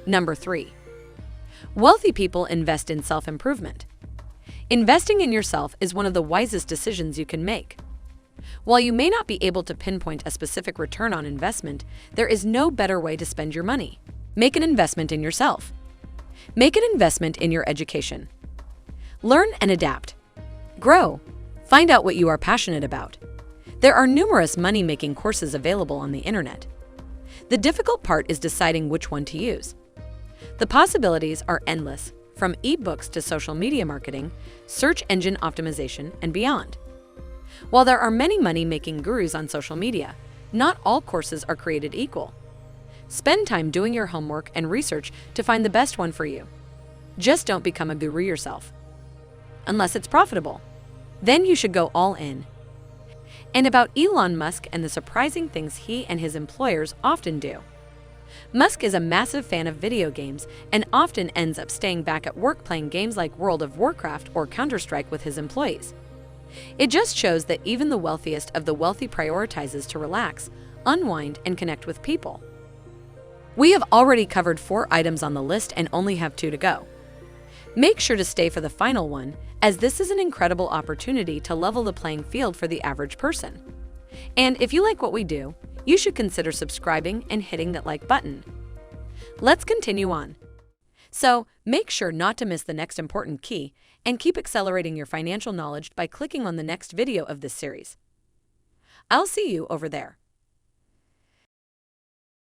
Number 3. Wealthy people invest in self-improvement. Investing in yourself is one of the wisest decisions you can make. While you may not be able to pinpoint a specific return on investment, there is no better way to spend your money. Make an investment in yourself. Make an investment in your education. Learn and adapt. Grow. Find out what you are passionate about. There are numerous money-making courses available on the internet. The difficult part is deciding which one to use. The possibilities are endless, from ebooks to social media marketing, search engine optimization, and beyond. While there are many money-making gurus on social media, not all courses are created equal. Spend time doing your homework and research to find the best one for you. Just don't become a guru yourself. Unless it's profitable. Then you should go all in. And about Elon Musk and the surprising things he and his employers often do. Musk is a massive fan of video games and often ends up staying back at work playing games like World of Warcraft or Counter-Strike with his employees. It just shows that even the wealthiest of the wealthy prioritizes to relax, unwind, and connect with people. We have already covered 4 items on the list and only have 2 to go. Make sure to stay for the final one, as this is an incredible opportunity to level the playing field for the average person. And if you like what we do, you should consider subscribing and hitting that like button. Let's continue on. So, make sure not to miss the next important key and keep accelerating your financial knowledge by clicking on the next video of this series. I'll see you over there.